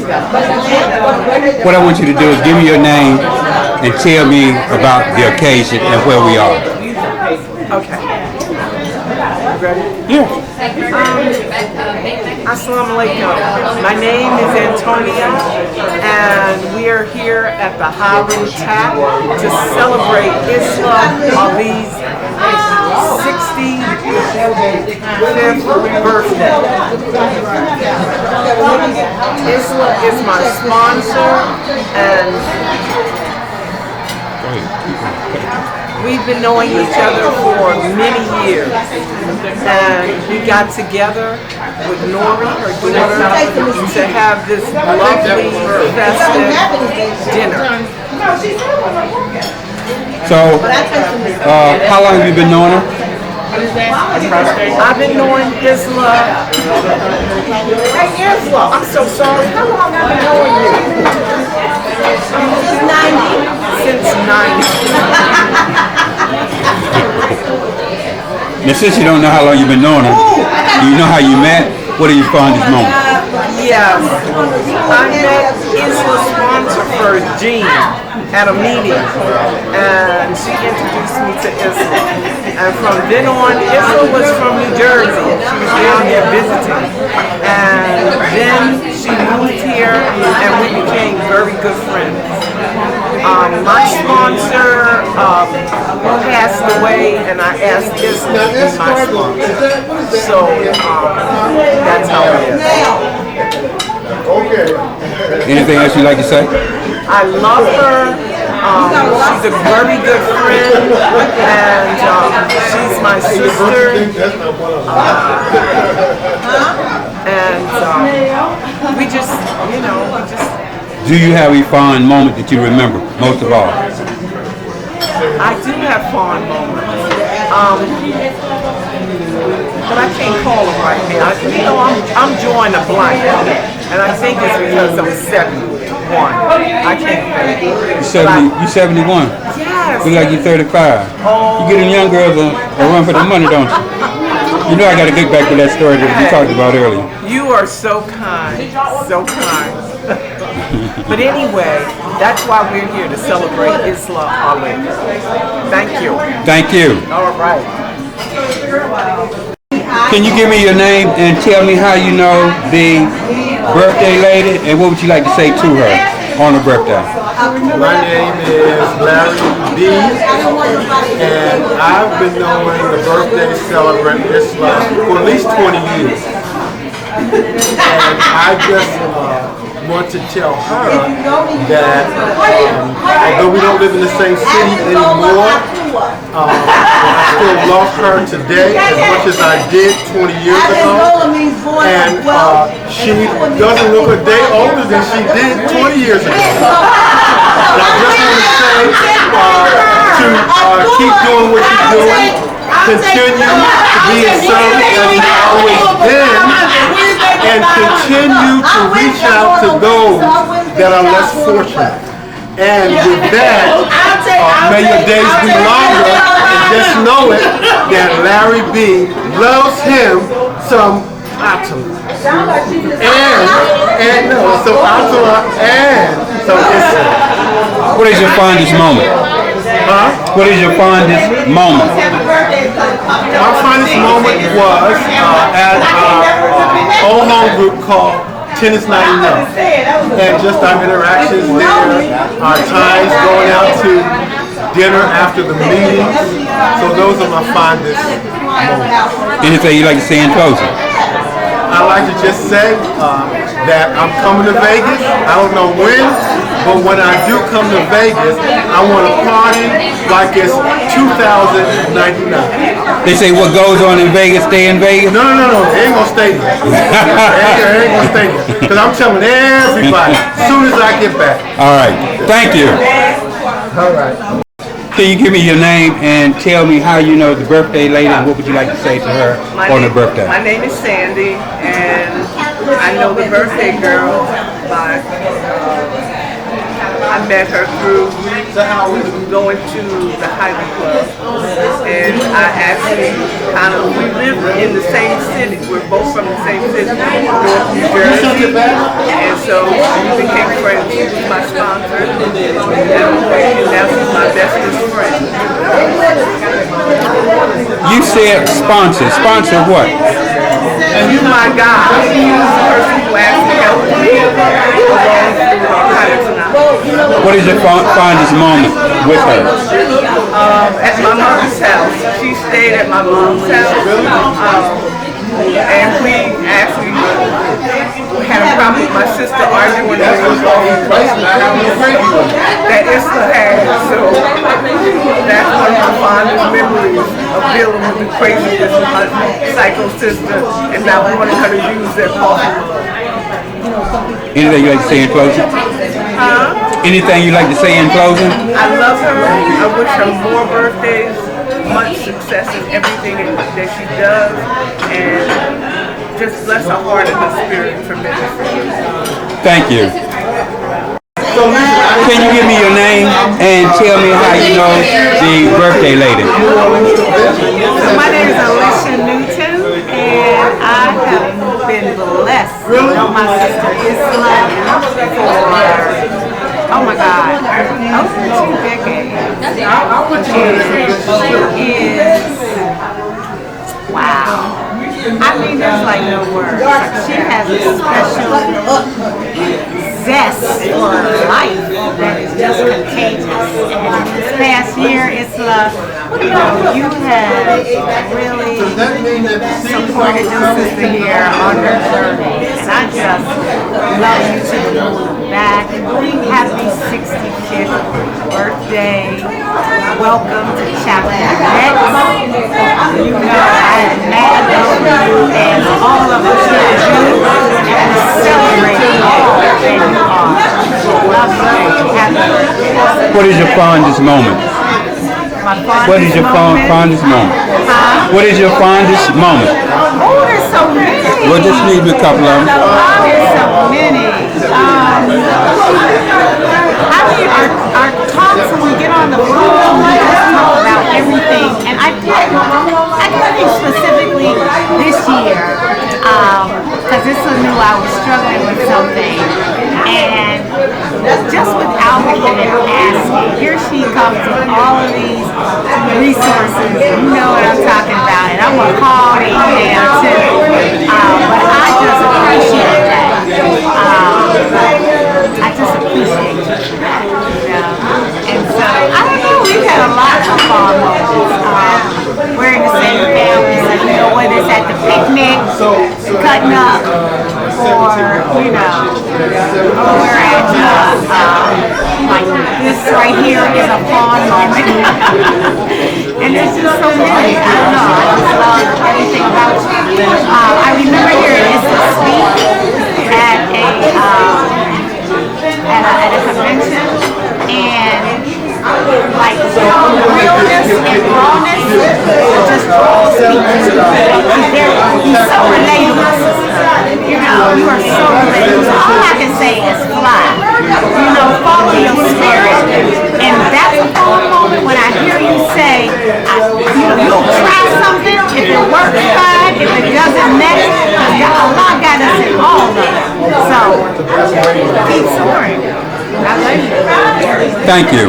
What I want you to do is give me your name and tell me about the occasion and where we are. Okay. You ready? Yeah. Assalamu alaikum. My name is Antonia, and we are here at the Harlem Tap to celebrate Isla Ali's 65th birthday. Isla is my sponsor, and we've been knowing each other for many years, and we got together with Nori, her daughter, to have this lovely festive dinner. So, how long have you been knowing her? I've been knowing Isla. Hey Isla, I'm so sorry. How long have I been knowing you? Since 90. Now, since you don't know how long you've been knowing her, do you know how you met? What are your fondest moments? Yes, I met Isla's sponsor first, Jean, at a meeting, and she introduced me to Isla. And from then on, Isla was from New Jersey. She was down there visiting, and then she moved here, and we became very good friends. My sponsor passed away, and I asked Isla to be my sponsor. So that's how it is. Anything else you'd like to say? I love her. She's a very good friend, and she's my sister. And we just. Do you have a fond moment that you remember most of all? I do have fond moments. But I can't call them right now. I'm drawing a blank, and I think it's because I'm 71. I can't think. You 71? Yes. Look like you're 35. Oh. You getting young girls a run for the money, don't you? You know I got to get back to that story that we talked about earlier. You are so kind, so kind. But anyway, that's why we're here to celebrate Isla Ali. Thank you. Thank you. All right. Can you give me your name and tell me how you know the birthday lady, and what would you like to say to her on her birthday? My name is Larry B, and I've been knowing the birthday celebrant Isla for at least 20 years. And I just want to tell her that although we don't live in the same city anymore, I still love her today as much as I did 20 years ago. And she doesn't look a day older than she did 20 years ago. And I just want to say to keep doing what you're doing, continue to be in service as you've always been, and continue to reach out to those that are less fortunate. And with that, may your days be longer, and just know it that Larry B loves him some Atala. And so What is your fondest moment? Huh? What is your fondest moment? My fondest moment was at our old home group called Tennis Night Enough. And just our interactions there, our times going out to dinner after the meetings. So those are my fondest moments. Anything you'd like to say in closing? I'd like to just say that I'm coming to Vegas. I don't know when, but when I do come to Vegas, I want to party like it's 2099. They say what goes on in Vegas, stay in Vegas? No. They ain't going to stay there. They ain't going to stay there. Because I'm telling everybody, as soon as I get back. All right. Thank you. All right. Can you give me your name and tell me how you know the birthday lady, and what would you like to say to her on her birthday? My name is Sandy, and I know the birthday girl by I met her through going to the Highland Club, and I actually we live in the same city. We're both from the same city, North New Jersey, and so we became friends. She was my sponsor, and now she's my bestest friend. You said sponsor. Sponsor what? You my guy. She's the person who asked me help me along through all kinds of knowledge. What is your fondest moment with her? At my mom's house. She stayed at my mom's house. And we actually had a problem with my sister arguing that Isla had. So that's one of my fondest memories of dealing with the craziness of my psycho sister and not wanting her to use that phone. Anything you like to say in closing? Anything you like to say in closing? I love her. I wish her more birthdays, much success in everything that she does, and just bless her heart and her spirit tremendously. Thank you. Can you give me your name and tell me how you know the birthday lady? So my name is Alicia Newton, and I have been blessed to know my sister Isla for, oh my God, over 2 decades. She is, wow. I mean, there's like no words. She has a special zest for life that is just contagious. And this past year, Isla, you know, you have really supported your sister here on her journey. And I just love you to the moon back. Happy 65th birthday. Welcome to Chapter Next. You know, I am mad over you and all of us here at you, and celebrate all that you are. Love you. Happy birthday. What is your fondest moment? My fondest What is your moment? fondest moment? Huh? What is your fondest moment? Oh, there's so many. We'll just leave a couple of them. Oh, there's so many. I mean, our talks when we get on the phone, we just talk about everything. And I think specifically this year, because this was new, I was struggling with something. And just without me even asking, here she comes with all of these resources. You know what I'm talking about. And I'm going to call and email too. But I just appreciate that. I just appreciate you for that, you know. And so, I don't know, we've had a lot of fun moments. We're in the same family, so you know, whether it's at the picnic, cutting up, or, you know, we're at, like this right here is a fun moment. And there's just so many, I don't know, I just love everything about you. I remember hearing Isla speak at a convention, and like realness and rawness just draws people to you. You're so relatable. You know, you are so relatable. So all I can say is fly. You know, follow your spirit. And that's a fun moment when I hear you say, you'll try something, if it works fine, if it doesn't mesh, because Allah got us in all of it. So, keep soaring. I love you. Thank you.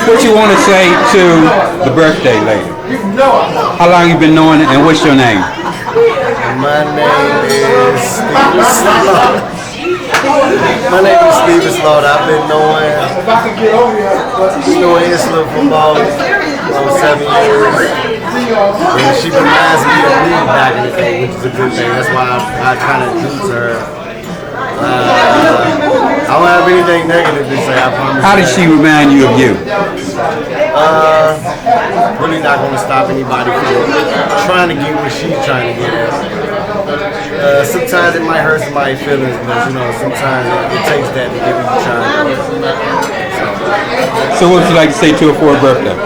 What you want to say to the birthday lady? How long you been knowing it, and what's your name? My name is Steve Slaughter. My name is Steve Slaughter. I've been knowing Isla for about 7 years. And she reminds me of me back in the day, which is a good thing. That's why I kind of do to her. I don't have anything negative to say, I promise. How does she remind you of you? Really not going to stop anybody from trying to get what she's trying to get at. Sometimes it might hurt somebody's feelings, but you know, sometimes it takes that to get what you're trying to get. So what would you like to say to her for her birthday? I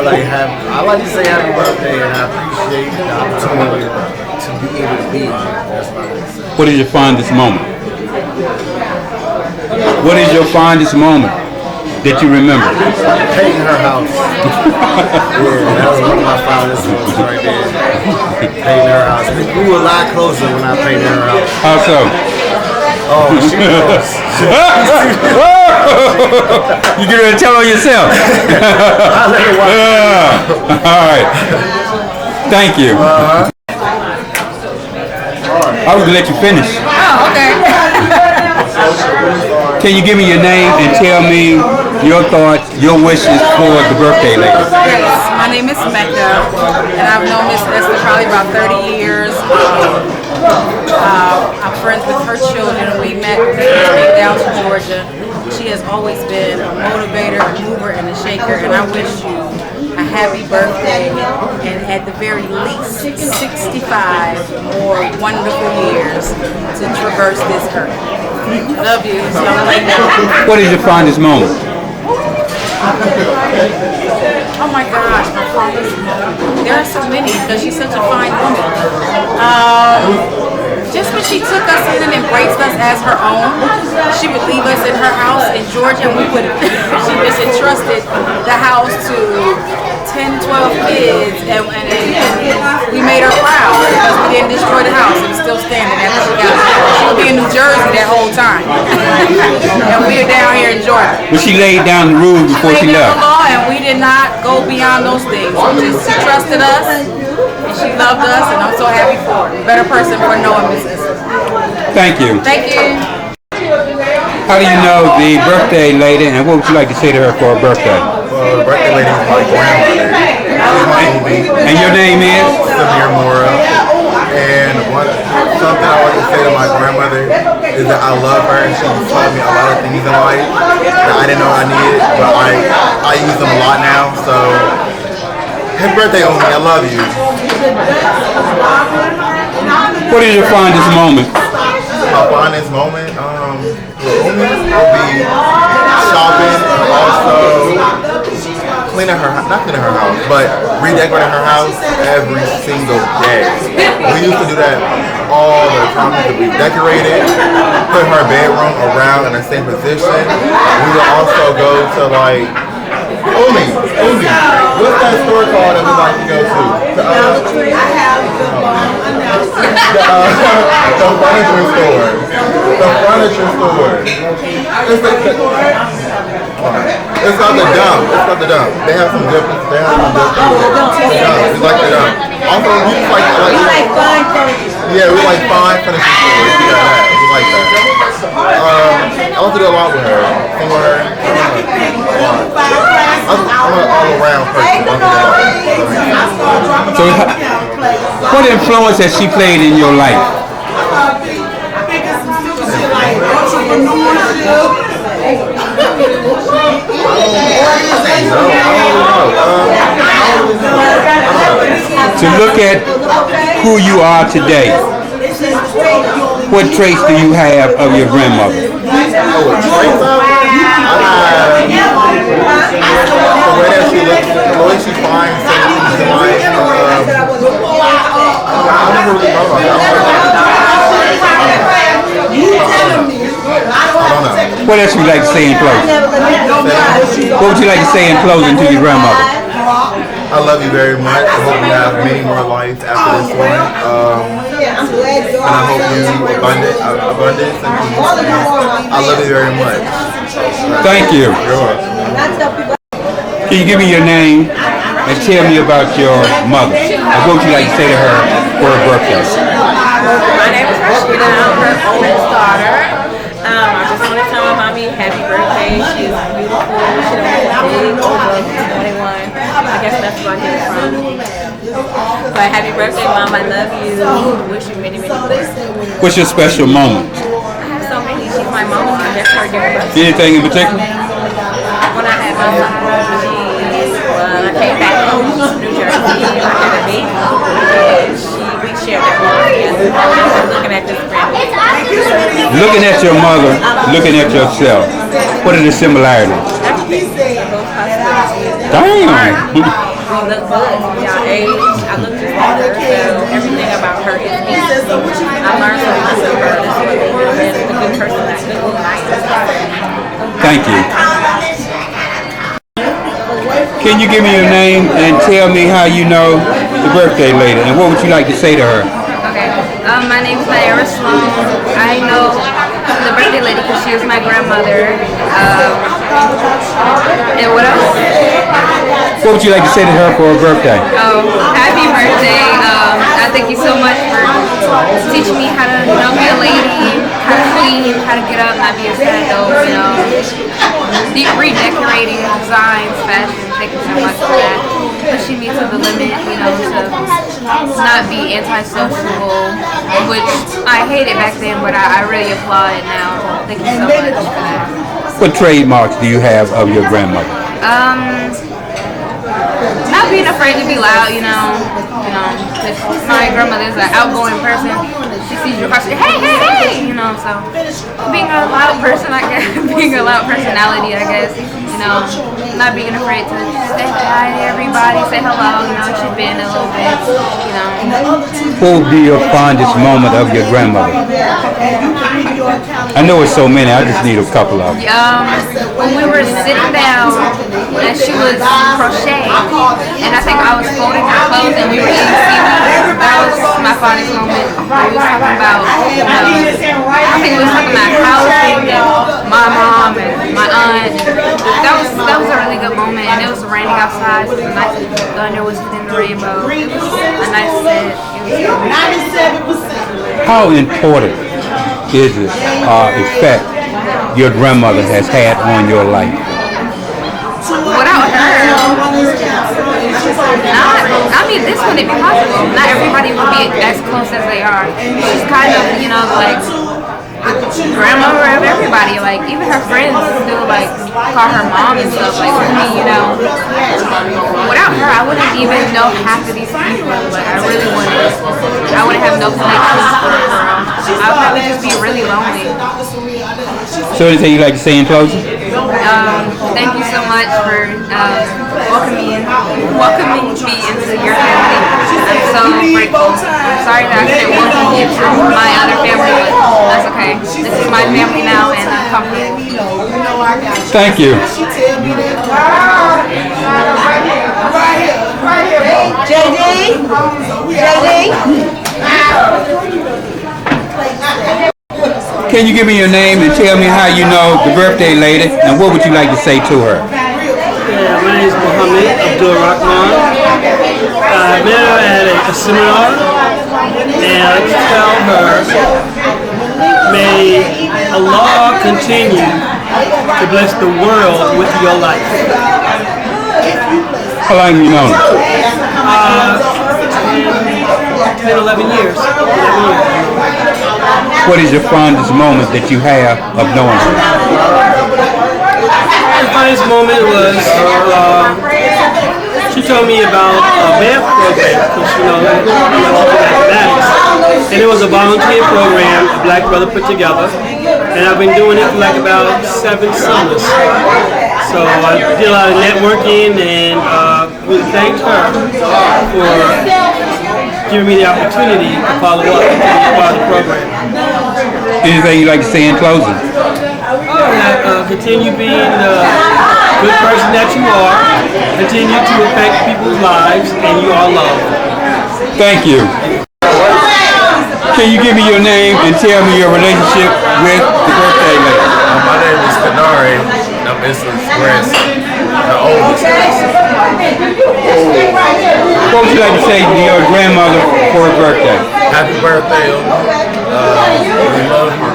like to say happy birthday, and I appreciate the opportunity to be able to be here. That's what I like to say. What is your fondest moment? What is your fondest moment that you remember? Painting her house. Yeah, that was one of my fondest moments right there. Painting her house. We grew a lot closer when I painted her house. How so? Oh, she knows. You get ready to tell her yourself. I'll let her watch. All right. Thank you. I was gonna let you finish. Oh, okay. Can you give me your name and tell me your thoughts, your wishes for the birthday lady? Yes, my name is Mecca, and I've known Miss Esther probably about 30 years. I'm friends with her children. We met when we came down to Georgia. She has always been a motivator, a mover, and a shaker, and I wish you a happy birthday, and at the very least 65 more wonderful years to traverse this earth. Love you, young lady. What is your fondest moment? Oh my gosh, my fondest moment. There are so many because she's such a fine woman. Just when she took us in and embraced us as her own, she would leave us in her house in Georgia, and she just entrusted the house to 10, 12 kids, and we made her proud because we didn't destroy the house. It was still standing after she got there. She would be in New Jersey that whole time. And we were down here in Georgia. But she laid down the rules before she Laid down left. the law, and we did not go beyond those things. She trusted us, and she loved us, and I'm so happy for her. Better person for knowing Mrs. Thank you. Thank you. How do you know the birthday lady, and what would you like to say to her for her birthday? Well, the birthday lady is my grandmother. She's my And your name is? Samir Mora. And something I want to say to my grandmother is that I love her, and she taught me a lot of things in life that I didn't know I needed, but I use them a lot now. So, happy birthday, Omi. I love you. What is your fondest moment? My fondest moment, will be shopping and also cleaning not cleaning her house, but redecorating her house every single day. We used to do that all the time. We decorated, put her bedroom around in the same position. We would also go to like, Umi, what's that store called that we like to go to? The furniture store. The furniture store. It's not the dump. It's not the dump. They have some good. They have some good things. We like the dump. Also, we just like fine furniture. Yeah, we like fine furniture stores. Yeah, that. We like that. I want to do a lot with her. Sing with her. I'm an all-around person. So, what influence has she played in your life? To look at who you are today, what traits do you have of your grandmother? The way that she looks, the way she finds things in life. I never really thought about that. What else would you like to say in closing? What would you like to say in closing to your grandmother? I love you very much. I hope you have many more lives after this one. And I hope you abundance and peace. I love you very much. Thank you. You're welcome. Can you give me your name and tell me about your mother? And what would you like to say to her for her birthday? My name is Rashida. I'm her oldest daughter. I just want to tell my mommy happy birthday. She is beautiful. She don't big over 21. I guess that's where I get it from. But happy birthday, Mom. I love you. Wish you many, many more. What's your special moment? I have so many. She's my mama. That's her giving birth. Anything in particular? When I had my son, I came back home to New Jersey. I had a baby. And we shared that moment together. I'm looking at this grandbaby. Looking at your mother, looking at yourself, what are the similarities? Damn! We look good. We our age. I look just like her. So everything about her is me. I learned so much of her. That's what made her the good person, that good little nice. Thank you. Can you give me your name and tell me how you know the birthday lady, and what would you like to say to her? Okay. My name is Naira Sloan. I know the the birthday lady because she was my grandmother. And what else? What would you like to say to her for her birthday? Oh, happy birthday. I thank you so much for teaching me how to, be a lady, how to clean, how to get up, not be a sad dog, redecorating, designs, fashion. Thank you so much for that. Pushing me to the limit, to not be antisocial, which I hated back then, but I really applaud it now. Thank you so much for that. What trademarks do you have of your grandmother? Not being afraid to be loud, because my grandmother is an outgoing person. She sees you across the hey, so being a loud person, I guess, being a loud personality, I guess, not being afraid to say hi to everybody, say hello, chip in a little bit, What would be your fondest moment of your grandmother? I know it's so many, I just need a couple of them. When we were sitting down and she was crocheting, and I think I was folding her clothes and we were eating seaweed. That was my fondest moment. We was talking about, I think we was talking about housing and my mom and my aunt. That was a really good moment, and it was raining outside. So the nice thunder was within the rainbow. It was a nice set. How important is it effect your grandmother has had on your life? Without her, this wouldn't be possible. Not everybody would be as close as they are. She's kind of, like the grandmother of everybody. Like even her friends still call her mom and stuff. Like for me, without her, I wouldn't even know half of these people. Like I really wouldn't. I wouldn't have no connections for her. I'd probably just be really lonely. So anything you'd like to say in closing? Thank you so much for welcoming me into your family. I'm so grateful. I'm sorry that I couldn't welcome you to my other family, but that's okay. This is my family now, and I'm comfortable. Thank you. Can you give me your name and tell me how you know the birthday lady, and what would you like to say to her? Yeah, my name is Mohammed Abdul Rahman. I met her at a seminar, and I tell her, may Allah continue to bless the world with your life. How long have you known her? 10, 11 years. What is your fondest moment that you have of knowing her? The funniest moment was she told me about a math program, because mathematics, and it was a volunteer program a black brother put together, and I've been doing it for about 7 summers. So I did a lot of networking, and really thanked her for giving me the opportunity to follow up and be part of the program. Anything you'd like to say in closing? Continue being the good person that you are. Continue to affect people's lives, and you are loved. Thank you. Can you give me your name and tell me your relationship with the birthday lady? My name is Kanare, and I'm Isla's grandson, the oldest grandson. What would you like to say to your grandmother for her birthday? Happy birthday, we love you.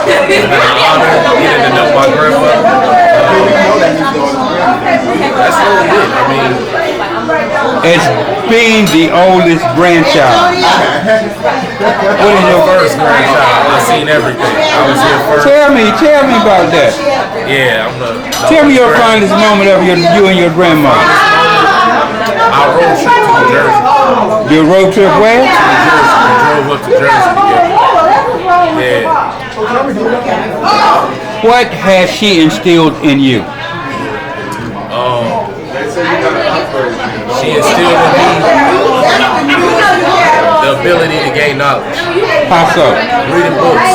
It's been an honor getting to know my grandmother. That's really it. I mean, As being the oldest grandchild, what is your first grandchild? I've seen everything. I was here first. tell me about that. Yeah, I'm the Tell me your oldest fondest moment of you and your grandmother. Our road trip to New Jersey. Your road trip where? New Jersey. We drove up to Jersey together. Yeah. What has she instilled in you? She instilled in me the ability to gain knowledge. How so? Reading books,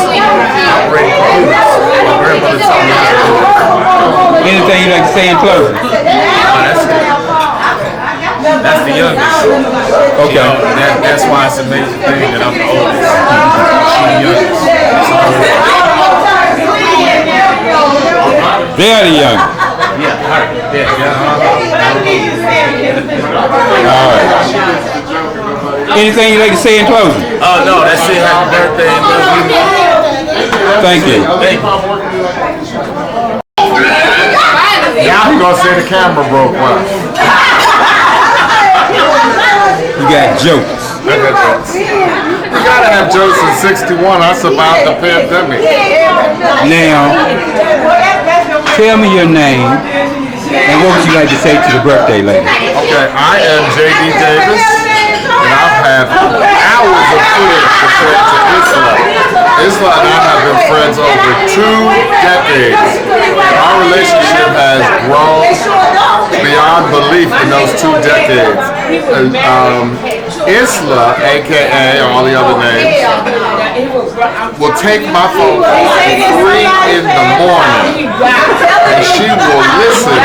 operating computers. My grandmother taught me how to do it. Anything you'd like to say in closing? That's it. That's the youngest. Okay. That's why it's an amazing thing that I'm the oldest. She's the youngest. So Somebody young. All right. Anything you'd like to say in closing? Oh no, that's it. Happy birthday. Thank you. Now he gonna say the camera broke. Wow. You got jokes. We gotta have jokes in 61. That's about the pandemic. Now, tell me your name and what would you like to say to the birthday lady? Okay, I am J.D. Davis, and I've had hours of food compared to Isla. Isla and I have been friends over 2 decades. Our relationship has grown beyond belief in those 2 decades. Isla, aka all the other names, will take my phone call at 3 in the morning, and she will listen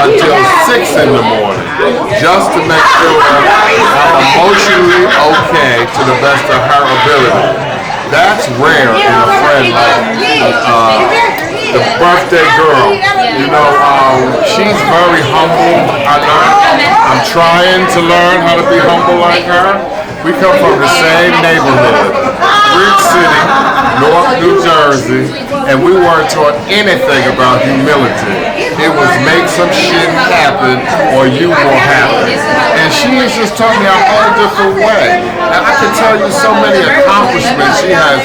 until 6 in the morning, just to make sure I'm emotionally okay to the best of her ability. That's rare in a friend like the birthday girl. You know, she's very humble. I'm trying to learn how to be humble like her. We come from the same neighborhood, Bridge City, North New Jersey, and we weren't taught anything about humility. It was make some shit happen or you will happen. And she has just taught me a whole different way. And I can tell you so many accomplishments she has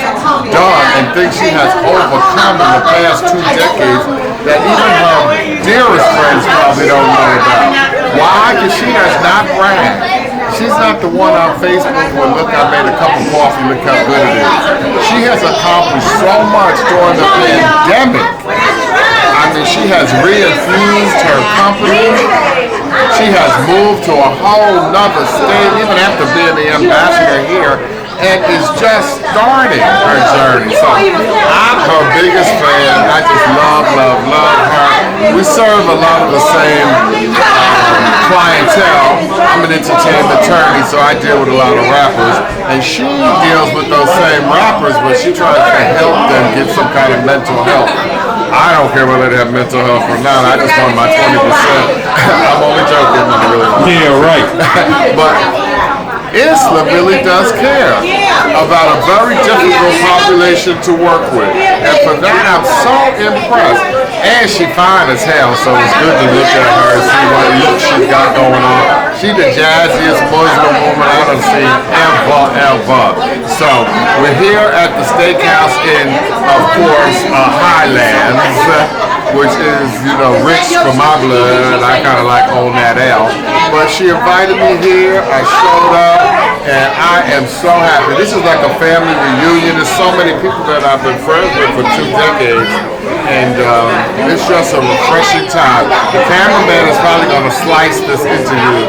done and things she has overcome in the past 2 decades that even her dearest friends probably don't know about. Why? Because she does not brag. She's not the one on Facebook where, look, I made a cup of coffee, look how good it is. She has accomplished so much during the pandemic. I mean, she has reinfused her company. She has moved to a whole nother state, even after being the ambassador here, and is just starting her journey. So I'm her biggest fan. I just love her. We serve a lot of the same clientele. I'm an entertainment attorney, so I deal with a lot of rappers, and she deals with those same rappers, but she tries to help them get some kind of mental health. I don't care whether they have mental health or not. I just want my 20%. I'm only joking. I'm really. Yeah, right. But Isla really does care about a very difficult population to work with. And for that, I'm so impressed. And she fine as hell, so it's good to look at her and see what look she's got going on. She the jazziest Muslim woman I done seen ever. So we're here at the steakhouse in, of course, Highlands, which is, you know, rich for my blood, and I kind of like own that L. But she invited me here, I showed up, and I am so happy. This is like a family reunion. There's so many people that I've been friends with for 2 decades, and it's just a refreshing time. The cameraman is probably going to slice this interview,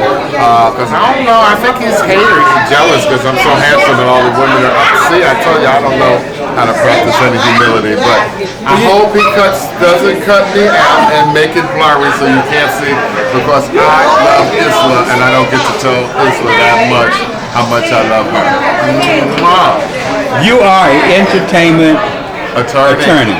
because I don't know, I think he's hater, he's jealous because I'm so handsome and all the women are up. See, I told you, I don't know how to practice any humility, but I hope he doesn't cut me out and make it blurry so you can't see, because I love Isla and I don't get to tell Isla that much how much I love her. You are an entertainment attorney.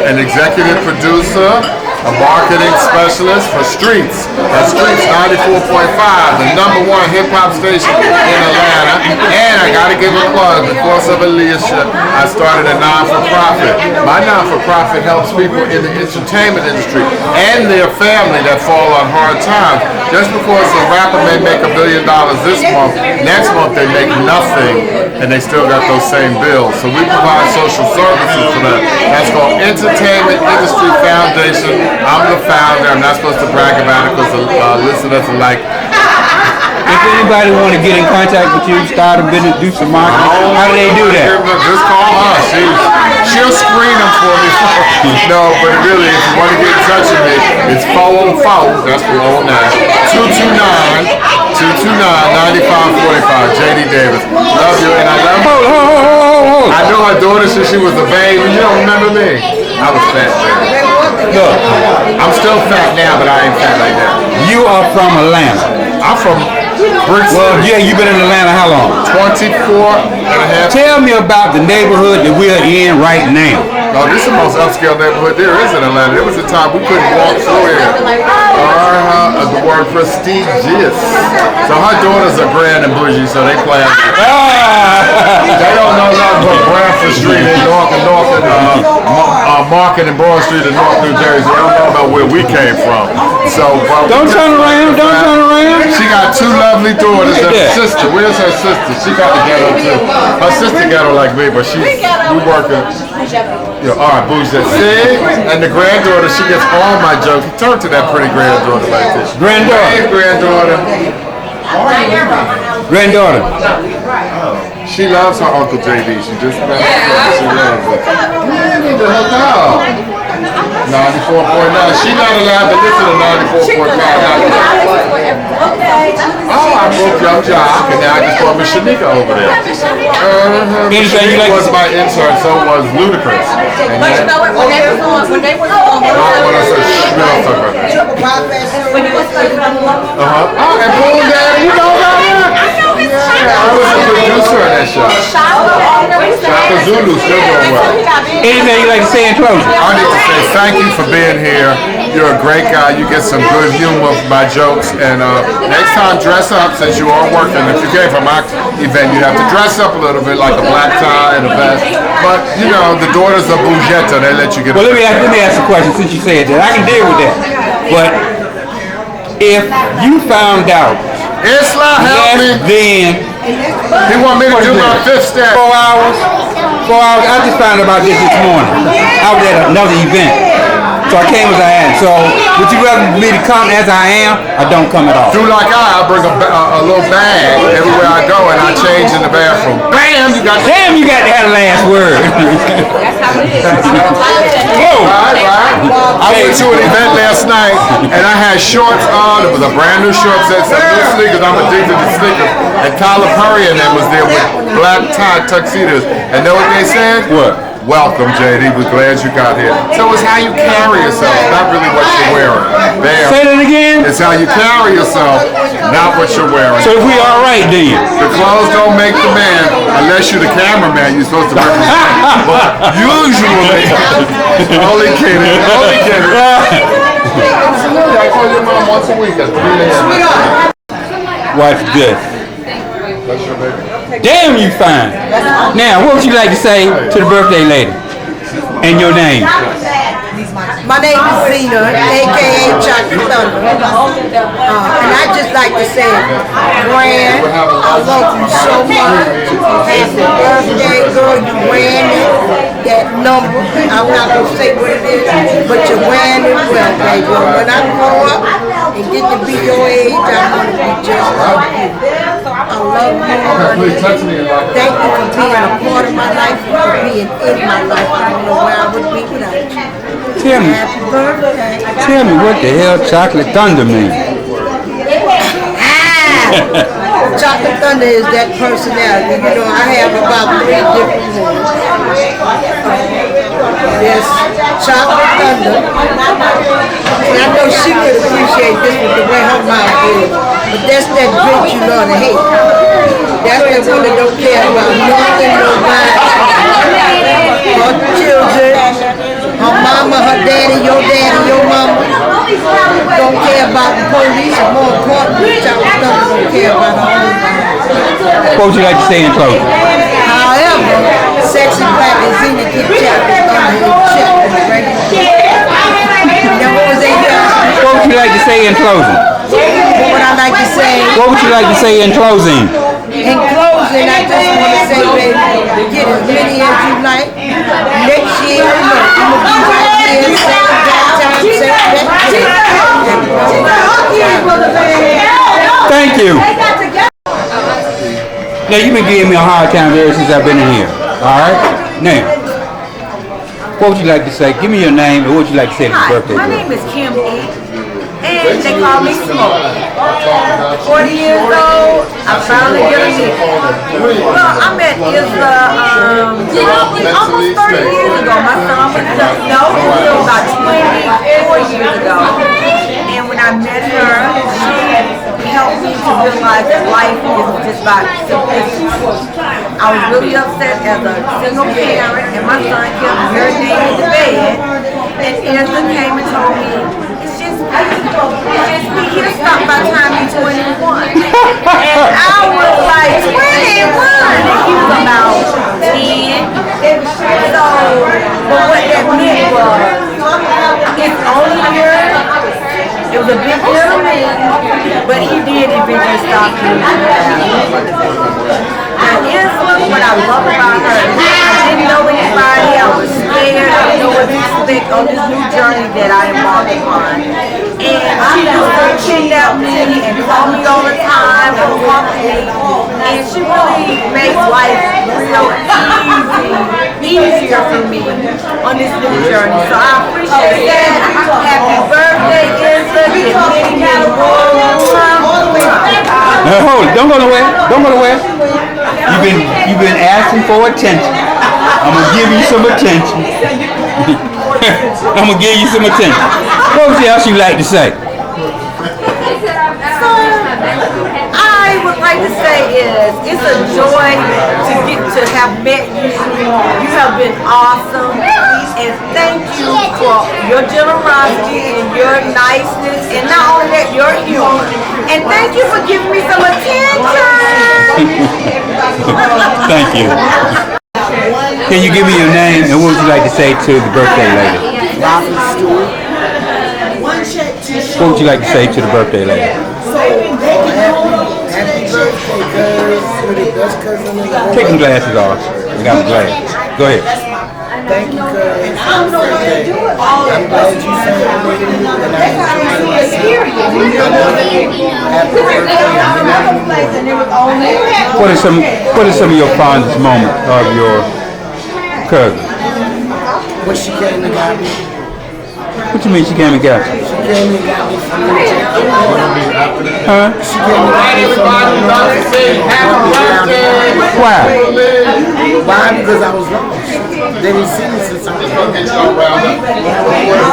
An executive producer, a marketing specialist for Streets. That's Streets 94.5, the #1 hip-hop station in Atlanta. And I gotta give a plug, because of Alicia, I started a non-for-profit. My non-for-profit helps people in the entertainment industry and their family that fall on hard times. Just because a rapper may make $1 billion this month, next month they make nothing, and they still got those same bills. So we provide social services for that. That's called Entertainment Industry Foundation. I'm the founder. I'm not supposed to brag about it because the listeners are like, If anybody want to get in contact with you, start a business, do some marketing, how do they do that? Just call her. She'll screen them for me. No, but really, if you want to get in touch with me, it's 404, that's the old name, 229-9545, J.D. Davis. Love you, and I love you. Hold. I knew her daughter since she was a baby. You don't remember me? I was fat then. Look, I'm still fat now, but I ain't fat like that. you are from Atlanta. I'm from Well, yeah, you've been in Atlanta how long? 24 and a half. Tell me about the neighborhood that we're in right now. No, this is the most upscale neighborhood there is in Atlanta. There was a time we couldn't walk through here. The word prestigious. So her daughters are grand and bougie, so they play. They don't know nothing but Bradford Street in North and Market and Broad Street in North New Jersey. They don't know about where we came from. So Don't turn around. She got two lovely daughters and a sister. Where's her sister? She got the ghetto too. Her sister ghetto like me, but we working. All right, Bougie. See? And the granddaughter, she gets all my jokes. Turn to that pretty granddaughter like this. Granddaughter. Hey, granddaughter. Granddaughter. She loves her Uncle JD. She just she loves it. You need to hook up. 94.9. She's not allowed to listen to 94.9. Oh, I broke your job, and now I just brought Miss Shanika over there. Anything you like? Was my intern, so was Ludacris. And But you know what? When they were on, when I said, shh, we don't talk about that. when you was Oh, and Boom Daddy, you know about that? I was a producer on that show. Shaka Zulu still doing well. Anything you like to say in closing? I need to say thank you for being here. You're a great guy. You get some good humor from my jokes. And next time, dress up since you are working. If you came from my event, you have to dress up a little bit, like a black tie and a vest. But, you know, the daughters of Bougetta, they let you get Well, let me ask a question since you said that. I can deal with that. But if you found out Isla, help me. then He want me to do my fifth step. 4 hours. I just found out about this morning. I was at another event. So I came as I am. So would you rather me to come as I am or don't come at all? Do like I bring a little bag everywhere I go and I change in the bathroom. Bam, you got Damn, you got to have the last word. Whoa. I went to an event last night and I had shorts on. It was a brand new short set, some new sneakers. I'm addicted to sneakers. And Tyler Perry and them was there with black tie tuxedos. And know what they said? What? Welcome, JD. We're glad you got here. So it's how you carry yourself, not really what you're wearing. Bam. Say that again. It's how you carry yourself, not what you're wearing. So if we all right then. The clothes don't make the man unless you're the cameraman. You're supposed to represent. But usually, only kidding. I call your mom once a week at 3 a.m. Watch this. That's your baby. Damn, you fine. Now, what would you like to say to the birthday lady? And your name? My name is Zena, a.k.a. Chocolate Thunder. And I just like to say, Grand, I love you so much. Happy birthday, girl. You ran it. That number, I'm not going to say what it is, but you ran it well, baby. When I grow up and get to be your age, I want to be just like you. I love you. Thank you for being a part of my life, for being in my life. I don't know where I would be without you. Happy birthday. Tell me what the hell Chocolate Thunder means. Chocolate Thunder is that personality. You know, I have about 3 different ones. There's Chocolate Thunder. And I know she would appreciate this with the way her mouth is. But that's that bitch you love to hate. That's that one that don't care about nothing, nobody. Her children, her mama, her daddy, your mama. Don't care about the police, and more importantly, Chocolate Thunder don't care about her own life. What would you like to say in closing? However, Sexy Black and Zena keep Chocolate Thunder in check on the regular. Now what was they doing? What would you like to say in closing? What would I like to say? What would you like to say in closing? In closing, I just want to say, baby, get as many as you like. Next year, I'm going to be right here, same that time, same that day. Thank you. Now, you've been giving me a hard time ever since I've been in here. All right? Now, what would you like to say? Give me your name and what would you like to say to your birthday My girl? name is Kim E. And they call me Smoke. 40 years old, I finally get a nigga. Well, I met Isla almost 30 years ago. My son was it was about 24 years ago. And when I met her, she helped me to realize that life isn't just about simplicity. I was really upset as a single parent, and my son kept urinating in the bed, and Ezra came and told me, it's just me. He'll stop by the time he's 21. And I was like, 21? And he was about 10. So, but what that meant was, it's only here. It was a big deal to me, but he did eventually stop using that. Now, Isla, what I love about her, I didn't know anybody. I was scared. I didn't know what to expect on this new journey that I embarked upon. And she used to kidnap me and call me all the time and talk to me. And she really makes life real easier for me on this new journey. So I appreciate that. Happy birthday, Isla. Now hold it. Don't go nowhere. Don't go nowhere. You've been asking for attention. I'm gonna give you some attention. I'm gonna give you some attention. What else you like to say? I would like to say is it's a joy to have met you. You have been awesome, and thank you for your generosity and your niceness, and not only that, your humor. And thank you for giving me some attention. Thank you. Can you give me your name and what would you like to say to the birthday lady? What would you like to say to the birthday lady? Take them glasses off. We got the glasses. Go ahead. Thank you, cuz. I'm glad you celebrated me, and I enjoyed myself. What are some of your fondest moments of your cousin? When she came and got me. What you mean she came and got you? She came and got me from the Huh? She came and got me from the Why? Why? Because I was lost. They didn't see me since I was young.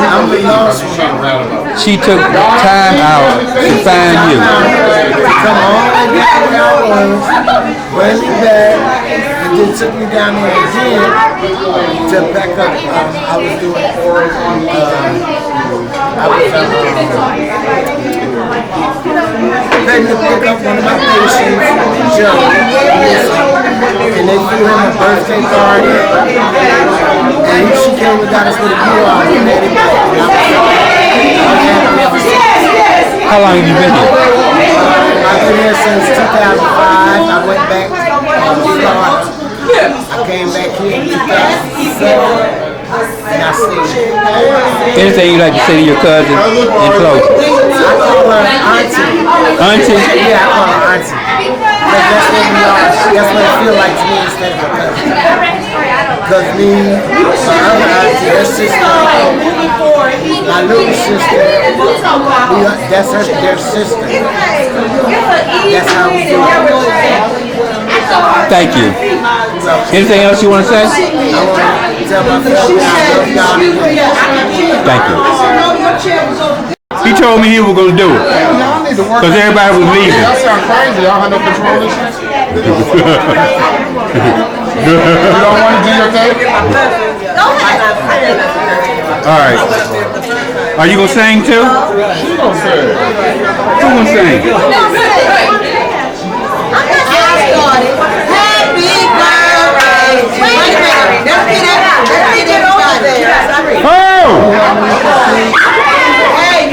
I'm the lost one. She took time out to find you. Come on, where I was, bring me back, and then took me down there again to back up. I was doing oral. I was ready to pick up one of my patients, Joe, and they threw him a birthday party, and she came and got us with a beer on and made it back. How long have you been here? I've been here since 2005. I went back to Florida. I came back here in 2007. And I stayed. Anything you like to say to your cousin in closing? I call her auntie. Auntie? Yeah, I call her auntie. Because that's what we are. That's what it feels like to me instead of a cousin. Because me, my other auntie, her sister, my little sister, that's their sister. That's how we do it. Thank you. Anything else you want to say? I want to tell my family I love y'all. Thank you. He told me he was going to do it. Because everybody was leaving. Y'all sound crazy. Y'all have no control issues? You don't want to do your thing? All right. Are you going to sing too? Who's going to sing? Who's going to sing? Happy birthday. Wait a minute. Let's get it over there. Oh! Hey,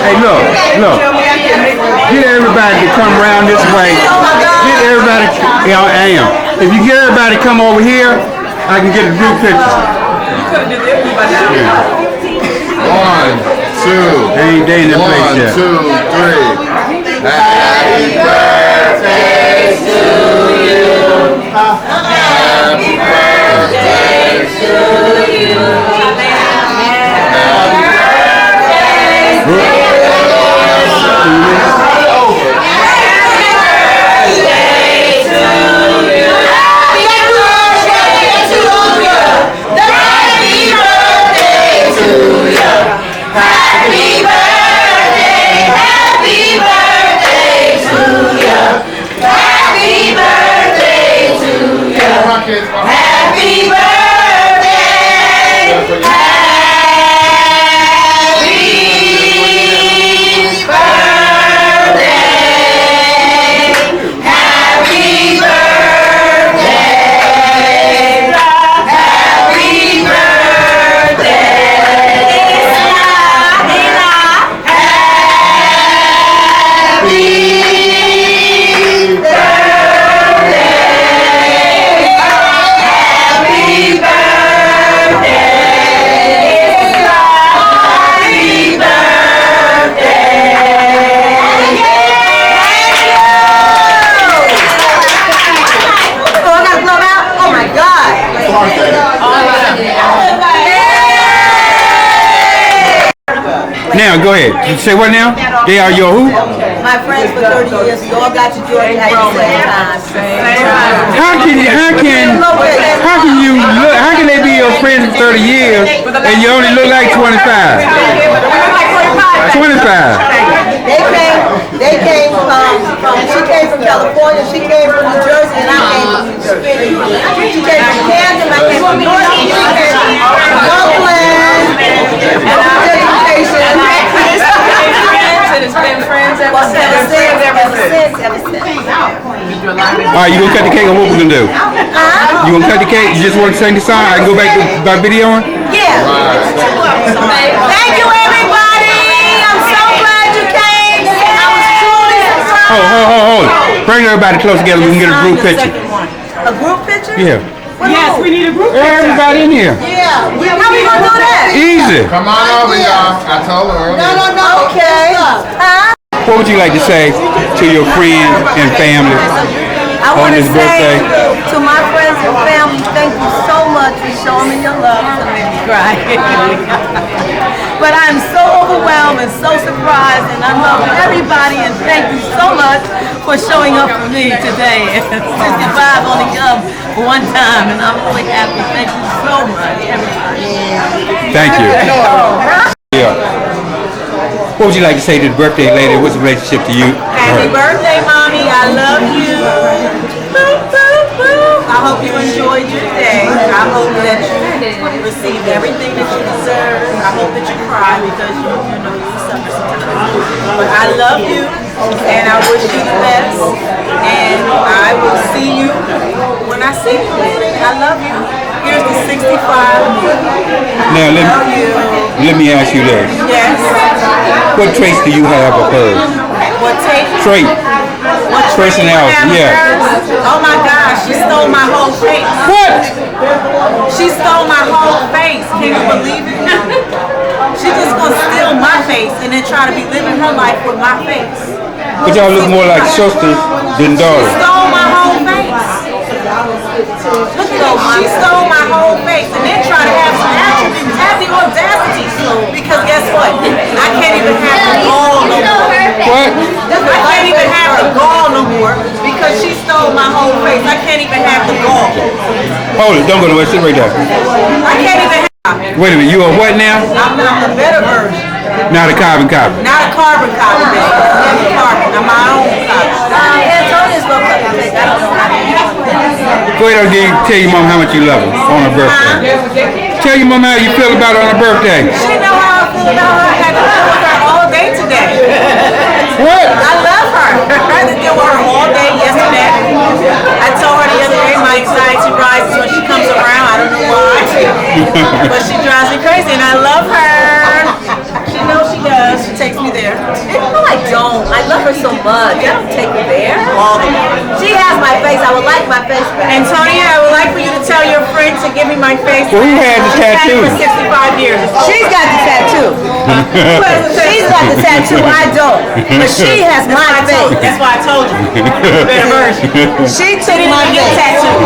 Hey, look. Get everybody to come around this way. Get everybody, I am. If you get everybody to come over here, I can get a group picture. 1, 2. They in the place yet. 1, 2, 3. Happy birthday to you. Happy birthday to you. Happy birthday to you. Go ahead. You say what now? They are your who? My friends for 30 years, we all got to Georgia at the same time. How can they be your friends for 30 years and you only look like 25? 25. They came she came from California, she came from New Jersey, and I came from New Jersey. She came from Kansas, I came from North, she came from Oakland, and education. And it's been friends ever since. All right, you gonna cut the cake or what we gonna do? You gonna cut the cake? You just want to sing the song? I can go back to my video on? Yeah. Thank you, everybody. I'm so glad you came. I was truly surprised. Hold. Bring everybody close together. We can get a group picture. A group picture? Yeah. Yes, we need a group picture. Everybody in here. Yeah. How we gonna do that? Easy. Come on over, y'all. I told her earlier. No. Okay. Huh? What would you like to say to your friends and family I on want to this say birthday? to my friends and family, thank you so much for showing me your love. It's gonna make me cry. But I'm so overwhelmed and so surprised, and I love everybody, and thank you so much for showing up for me today. 65 only come one time, and I'm really happy. Thank you so much, everybody. Thank you. Yeah. What would you like to say to the birthday lady? What's the relationship to you? Happy birthday, Mommy. I love you. I hope you enjoyed your day. I hope that you received everything that you deserve. I hope that you cry because you know you suffer sometimes. But I love you, and I wish you the best. And I will see you when I see you, baby. I love you. Here's the 65. Now let me ask you this. Yes. What traits do you have of hers? What Trait. What Personality, yeah. Oh my gosh, she stole my whole face. What? She stole my whole face. Can you believe it? She just gonna steal my face and then try to be living her life with my face. But y'all look more like sisters than She daughters. stole my whole face. Look at her. She stole my whole face and then try to have some attributes, have the audacity. Because guess what? I can't even have the gall no more. What? I can't even have the gall no more because she stole my whole face. I can't even have the gall. Hold it, don't go nowhere, sit right there. I can't even have. Wait a minute, you are what now? I'm the better version. Not a carbon copy. Not a carbon copy, baby. I'm a carbon. I'm my own copy. Antonia's gonna cut the cake. I don't know how to do it. Go ahead and tell your mom how much you love her on her birthday. Tell your mom how you feel about her on her birthday. She know how I feel about her. I had to deal with her all day today. What? I love her. I had to deal with her all day yesterday. I told her the other day my anxiety rises when she comes around. I don't know why. But she drives me crazy and I love her. She knows she does. She takes me there. No, I don't. I love her so much. I don't take her there. All the time. She has my face. I would like my face back. Antonia, I would like for you to tell your friend to give me my face. Well, who has the tattoo? For 65 years. She's got the tattoo. She's got the tattoo. I don't. But she has my face. That's why I told you. Better version. She took my tattoo.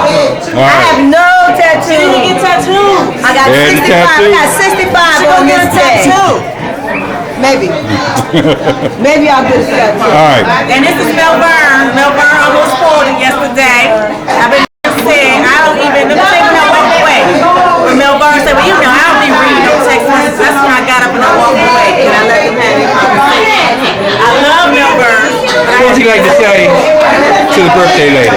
I have no tattoo. She didn't get tattooed. I got 65. I got 65 on this day. Maybe. Maybe I'll get a tattoo. All right. And this is Mel Byrne. Mel Byrne almost pulled it yesterday. I've been saying, I don't even, let me take Mel walk away. When Mel Byrne said, well, you know, I don't be reading no text messages. That's when I got up and I walked away. And I let them have their conversation. I love Mel Byrne. What would you like to say to the birthday lady?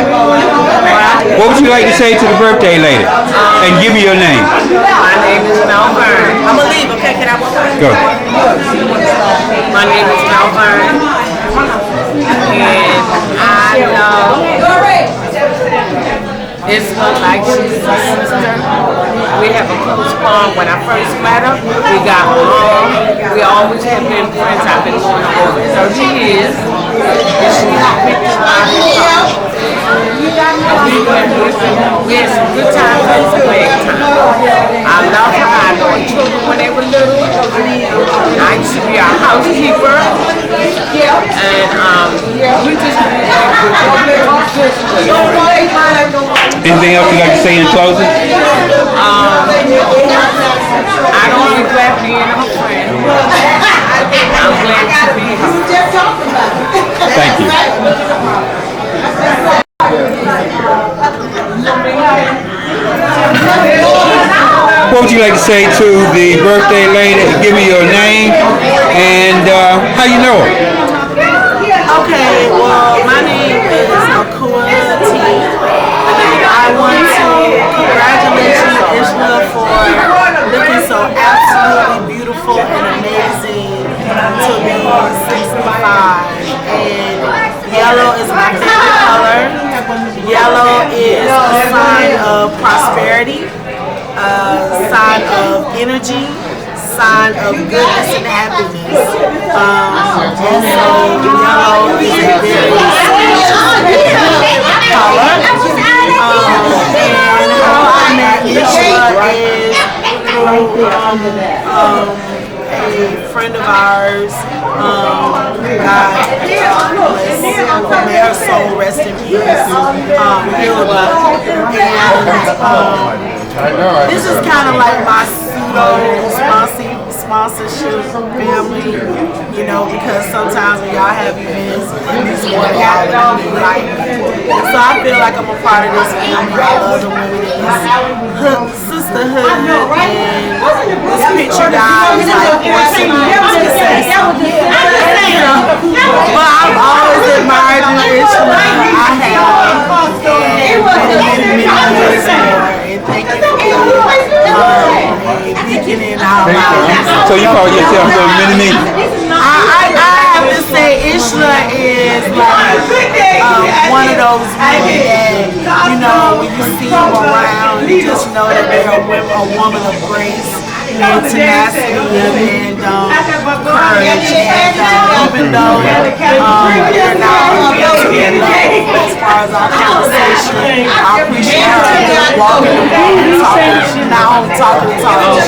What would you like to say to the birthday lady? And give me your name. My name is Mel Byrne. I'm going to leave, okay? Can I walk away? Go. My name is Mel Byrne. And I know it's like she's a sister. We have a close bond. When I first met her, we got along. We always have been friends. I've been going over 30 years. And she picked up my heart. We had some good times and some bad times. I love her. I know her children when they were little. I used to be our housekeeper. And we just Anything else you'd like to say in closing? I don't regret being her friend. I'm glad to be here. Thank you. What would you like to say to the birthday lady? Give me your name and how you know her. Okay, well, my name is Akua T. And I want to congratulate you, Ishla, for looking so absolutely beautiful and amazing to be 65. And yellow is my favorite color. Yellow is a sign of prosperity, a sign of energy, sign of goodness and happiness. And so yellow is a very color. And how I met Ishla is through a friend of ours. May her soul rest in peace. Hilda. And this is kind of like my sponsorship family, you know, because sometimes when y'all have events, this is what y'all do like. So I feel like I'm a part of this family. I love the women in this sisterhood, and this picture, guys, like forcing me to say something. But I've always admired you, Ishla. I have, and many years more. And thank you for being beacon in our lives. So you call yourself a mini-me? I have to say Ishla is like one of those women that, you know, when you see them around, you just know that they're a woman of grace and tenacity and courage. And even though they're not as far as our conversation, I appreciate her walking the walk and talking. She's not only talking the talk,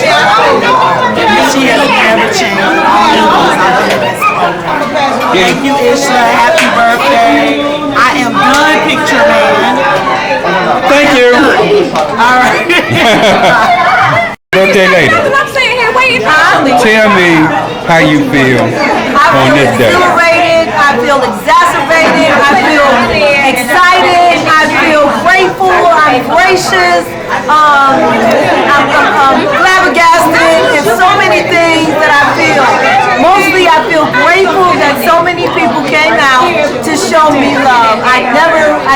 she has never changed. Thank you, Ishla. Happy birthday. I am done, picture man. Thank you. All right. Birthday lady. Tell me how you feel on this day. I feel exhilarated, I feel exacerbated, I feel excited, I feel grateful, I'm gracious, I'm flabbergasted, and so many things that I feel. Mostly I feel grateful that so many people came out to show me love. I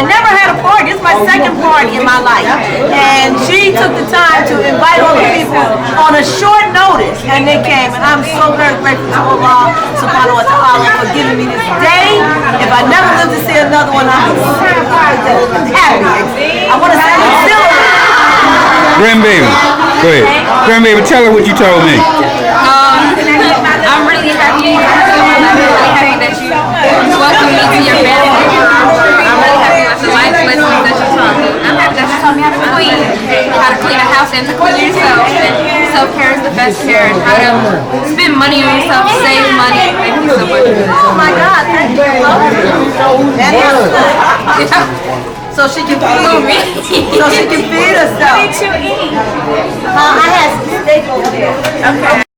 never had a party. It's my second party in my life. And she took the time to invite all the people on a short notice, and they came. And I'm so very grateful to Allah subhanahu wa ta'ala for giving me this day. If I never live to see another one, I'm happy. I want to say Grandbaby, go ahead. Grandbaby, tell her what you told me. I'm really happy. I'm really happy that you welcomed me to your family. I'm really happy with the life lessons that you taught me. I'm happy that you taught me how to clean a house and to clean yourself. And self-care is the best care. And how to spend money on yourself, save money. Thank you so much. oh my God, thank you. So she can feed herself. I had steak over there. Okay.